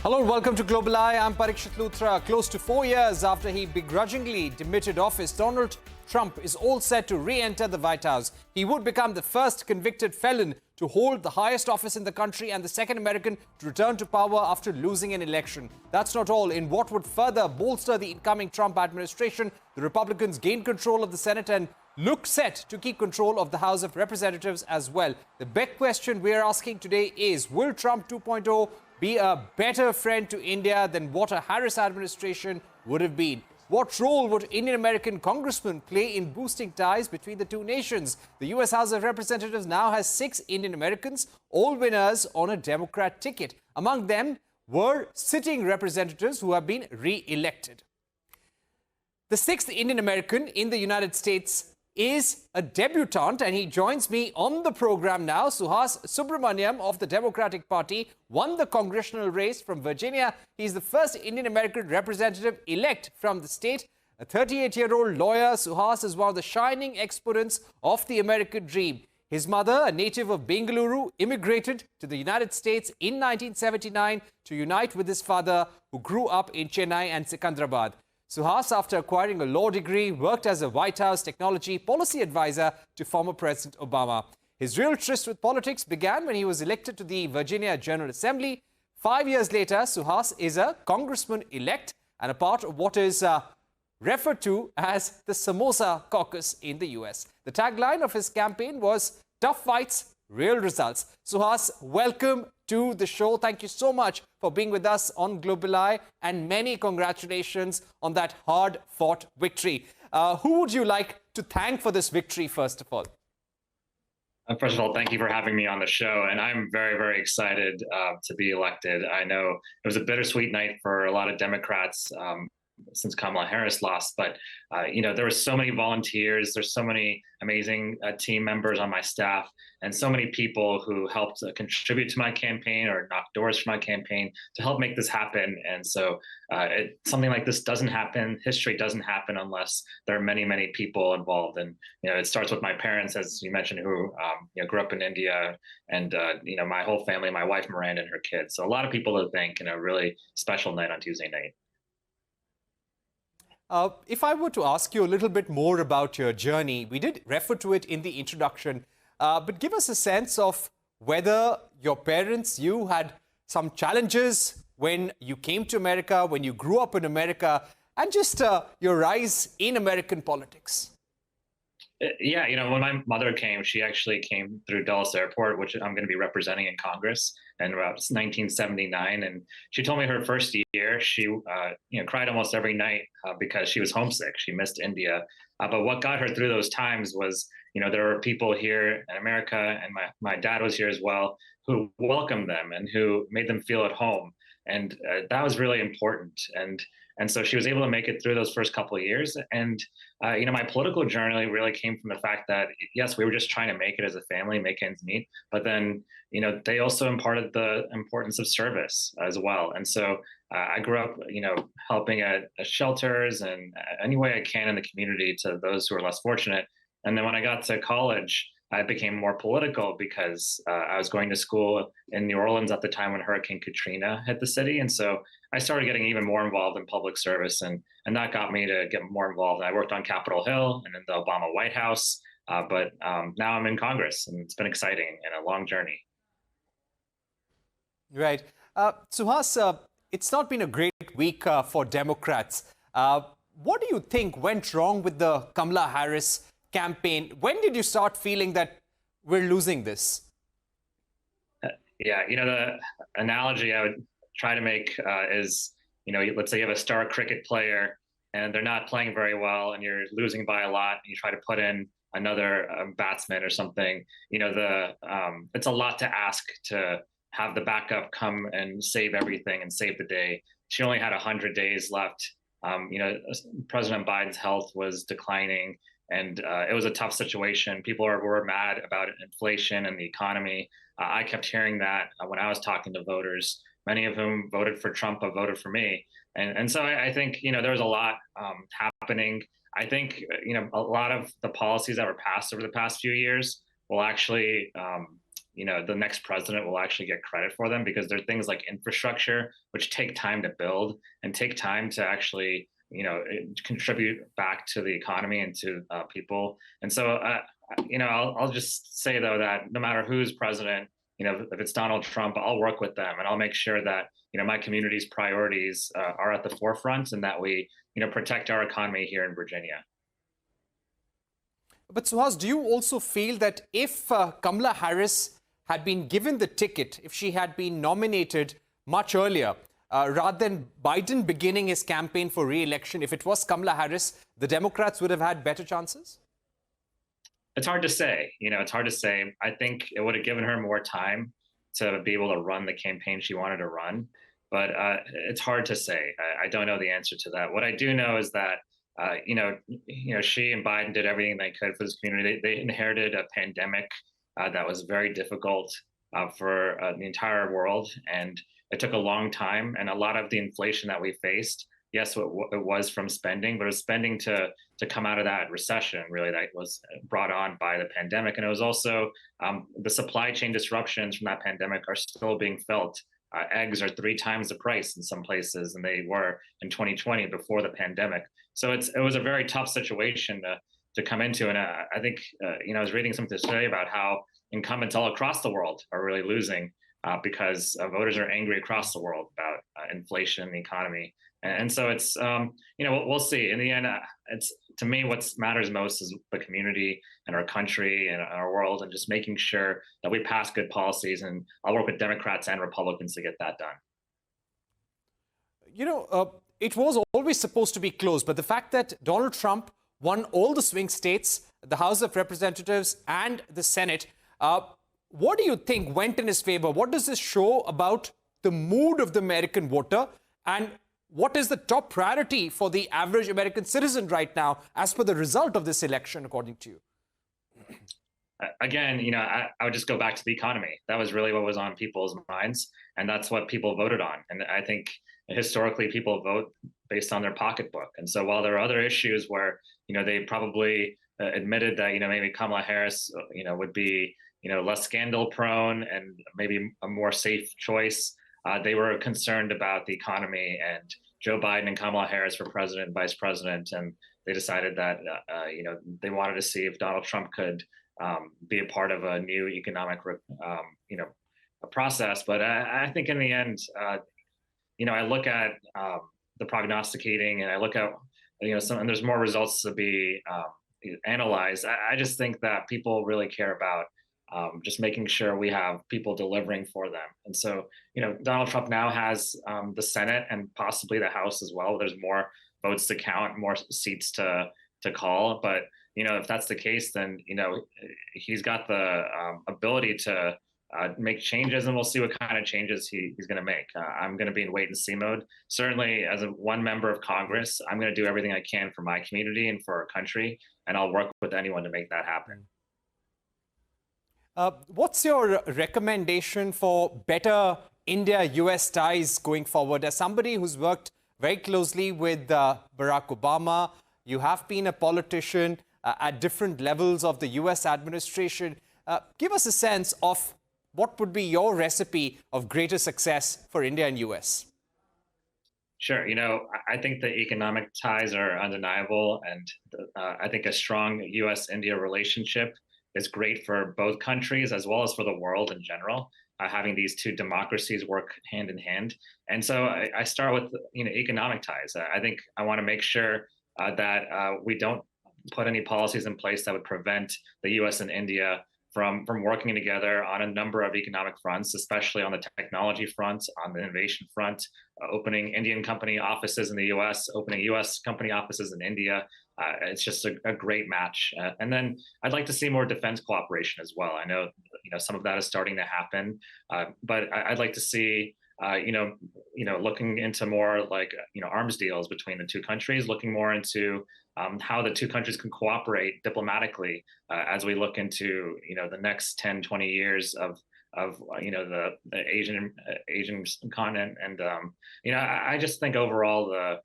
Hello and welcome to Global Eye. I'm Parikshit Luthra. Close to 4 years after he begrudgingly demitted office, Donald Trump is all set to re-enter the White House. He would become the first convicted felon to hold the highest office in the country and the second American to return to power after losing an election. That's not all. In what would further bolster the incoming Trump administration, the Republicans gained control of the Senate and look set to keep control of the House of Representatives as well. The big question we're asking today is, will Trump 2.0 be a better friend to India than what a Harris administration would have been? What role would Indian-American congressmen play in boosting ties between the two nations? The U.S. House of Representatives now has 6 Indian Americans, all winners on a Democrat ticket. Among them were sitting representatives who have been re-elected. The 6th Indian American in the United States is a debutant, and he joins me on the program now. Suhas Subramanyam of the Democratic Party won the congressional race from Virginia. He's the first Indian-American representative elect from the state. A 38-year-old lawyer, Suhas is one of the shining exponents of the American dream. His mother, a native of Bengaluru, immigrated to the United States in 1979 to unite with his father, who grew up in Chennai and Secunderabad. Suhas, after acquiring a law degree, worked as a White House technology policy advisor to former President Obama. His real tryst with politics began when he was elected to the Virginia General Assembly. 5 years later, Suhas is a congressman-elect and a part of what is referred to as the Samosa Caucus in the US. The tagline of his campaign was "Tough fights, real results." Suhas, welcome to the show. Thank you so much for being with us on Global Eye, and many congratulations on that hard-fought victory. Who would you like to thank for this victory, first of all? First of all, thank you for having me on the show, and I'm very, very excited to be elected. I know it was a bittersweet night for a lot of Democrats since Kamala Harris lost, but there were so many volunteers, there's so many amazing team members on my staff, and so many people who helped contribute to my campaign or knock doors for my campaign to help make this happen. And so something like this doesn't happen, history doesn't happen unless there are many, many people involved. And it starts with my parents, as you mentioned, who grew up in India, and my whole family, my wife Miranda and her kids. So a lot of people to thank, in a really special night on Tuesday night. If I were to ask you a little bit more about your journey, we did refer to it in the introduction, but give us a sense of whether your parents, you had some challenges when you came to America, when you grew up in America, and just your rise in American politics. Yeah, when my mother came, she actually came through Dulles Airport, which I'm going to be representing in Congress, in about 1979. And she told me her first year, she cried almost every night because she was homesick. She missed India. But what got her through those times was, there were people here in America, and my dad was here as well, who welcomed them and who made them feel at home. And that was really important. And so she was able to make it through those first couple of years. And, my political journey really came from the fact that, yes, we were just trying to make it as a family, make ends meet. But then, they also imparted the importance of service as well. And so I grew up, helping at shelters and any way I can in the community to those who are less fortunate. And then when I got to college, I became more political because I was going to school in New Orleans at the time when Hurricane Katrina hit the city. And so I started getting even more involved in public service, and that got me to get more involved. I worked on Capitol Hill and in the Obama White House, but now I'm in Congress, and it's been exciting and a long journey. Right. Suhas, it's not been a great week for Democrats. What do you think went wrong with the Kamala Harris campaign? When did you start feeling that we're losing this? Yeah, the analogy I would try to make is, let's say you have a star cricket player and they're not playing very well and you're losing by a lot, and you try to put in another batsman or something. It's a lot to ask to have the backup come and save everything and save the day. She only had 100 days left. President Biden's health was declining, and it was a tough situation. People were mad about inflation and the economy. I kept hearing that when I was talking to voters, many of whom voted for Trump but voted for me. And so I think, there was a lot happening. I think, a lot of the policies that were passed over the past few years will actually the next president will actually get credit for them, because there are things like infrastructure which take time to build and take time to actually contribute back to the economy and to people. And so I'll just say though that no matter who's president, if it's Donald Trump, I'll work with them and I'll make sure that my community's priorities are at the forefront, and that we protect our economy here in Virginia. But Suhas, do you also feel that if Kamala Harris had been given the ticket, if she had been nominated much earlier, rather than Biden beginning his campaign for re-election, if it was Kamala Harris, the Democrats would have had better chances? It's hard to say. It's hard to say. I think it would have given her more time to be able to run the campaign she wanted to run. But it's hard to say. I don't know the answer to that. What I do know is that she and Biden did everything they could for this community. They inherited a pandemic that was very difficult for the entire world, and it took a long time. And a lot of the inflation that we faced, yes, it was from spending, but it was spending to come out of that recession, really, that was brought on by the pandemic. And it was also the supply chain disruptions from that pandemic are still being felt. Eggs are 3 times the price in some places than they were in 2020 before the pandemic. So it was a very tough situation to come into. And I think, I was reading something today about how incumbents all across the world are really losing because voters are angry across the world about inflation and the economy. And so it's, we'll see. In the end, it's, to me, what matters most is the community and our country and our world, and just making sure that we pass good policies. And I'll work with Democrats and Republicans to get that done. It was always supposed to be close, but the fact that Donald Trump won all the swing states, the House of Representatives and the Senate, what do you think went in his favor? What does this show about the mood of the American voter? And what is the top priority for the average American citizen right now, as per the result of this election, according to you? Again, I would just go back to the economy. That was really what was on people's minds, and that's what people voted on. And I think historically people vote based on their pocketbook. And so while there are other issues where, they probably admitted that, maybe Kamala Harris, would be, less scandal prone and maybe a more safe choice, they were concerned about the economy and Joe Biden and Kamala Harris for president and vice president. And they decided that, they wanted to see if Donald Trump could be a part of a new economic, a process. But I think in the end, I look at the prognosticating, and I look at, and there's more results to be analyzed. I just think that people really care about just making sure we have people delivering for them. And so, Donald Trump now has the Senate and possibly the House as well. There's more votes to count, more seats to call. But, if that's the case, then, he's got the ability to make changes, and we'll see what kind of changes he's going to make. I'm going to be in wait and see mode. Certainly, as one member of Congress, I'm going to do everything I can for my community and for our country, and I'll work with anyone to make that happen. What's your recommendation for better India-US ties going forward? As somebody who's worked very closely with Barack Obama, you have been a politician at different levels of the US administration. Give us a sense of what would be your recipe of greater success for India and US? Sure. I think the economic ties are undeniable. And I think a strong US-India relationship is great for both countries as well as for the world in general. Having these two democracies work hand in hand. And so I start with economic ties. I think I want to make sure that we don't put any policies in place that would prevent the US and India from working together on a number of economic fronts, especially on the technology front, on the innovation front, opening Indian company offices in the US, opening US company offices in India. It's just a great match. And then I'd like to see more defense cooperation as well. I know, some of that is starting to happen, but I'd like to see, looking into more like, arms deals between the two countries, looking more into how the two countries can cooperate diplomatically as we look into, the next 10, 20 years of the Asian continent. And, I just think overall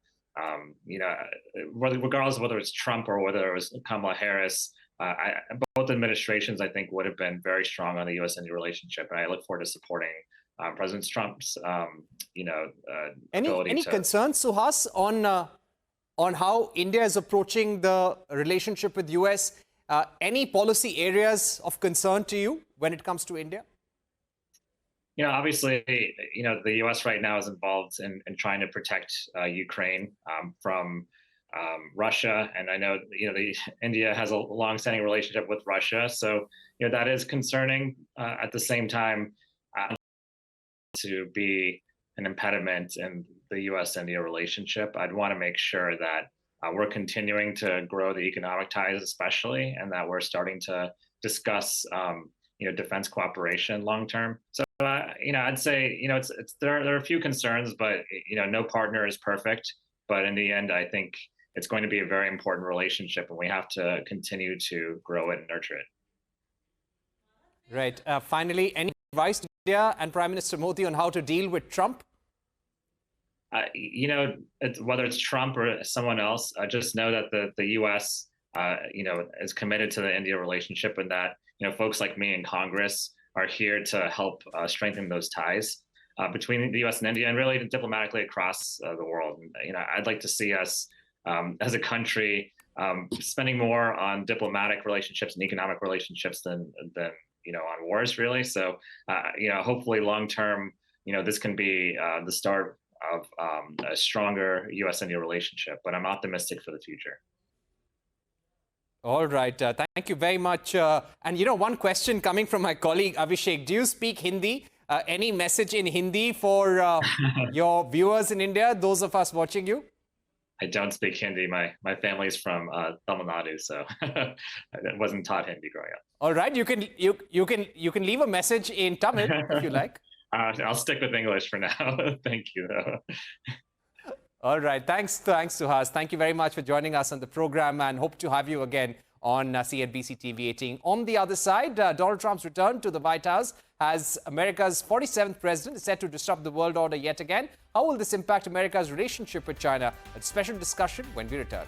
regardless of whether it's Trump or whether it was Kamala Harris, both administrations, I think, would have been very strong on the U.S.-India relationship, and I look forward to supporting President Trump's, ability Any to. concerns, Suhas, on how India is approaching the relationship with US? Any policy areas of concern to you when it comes to India? Obviously, the U.S. right now is involved in trying to protect Ukraine from Russia, and I know India has a long-standing relationship with Russia, so that is concerning. At the same time, to be an impediment in the U.S.-India relationship, I'd want to make sure that we're continuing to grow the economic ties, especially, and that we're starting to discuss defense cooperation long term. So I'd say there are a few concerns, but no partner is perfect. But in the end, I think it's going to be a very important relationship, and we have to continue to grow it and nurture it. Right. Finally, any advice to India and Prime Minister Modi on how to deal with Trump? Whether it's Trump or someone else, just know that the U.S. Is committed to the India relationship, and that folks like me in Congress are here to help strengthen those ties between the U.S. and India, and really diplomatically across the world. I'd like to see us as a country spending more on diplomatic relationships and economic relationships than on wars, really. So hopefully long term, this can be the start of a stronger U.S.-India relationship. But I'm optimistic for the future. All right. Thank you very much. And one question coming from my colleague Abhishek. Do you speak Hindi? Any message in Hindi for your viewers in India, those of us watching you? I don't speak Hindi. My family's from Tamil Nadu, so I wasn't taught Hindi growing up. All right. You can leave a message in Tamil if you like. I'll stick with English for now. Thank you, though. All right. Thanks, Suhas. Thank you very much for joining us on the program, and hope to have you again on CNBC TV18. On the other side, Donald Trump's return to the White House as America's 47th president is set to disrupt the world order yet again. How will this impact America's relationship with China? A special discussion when we return.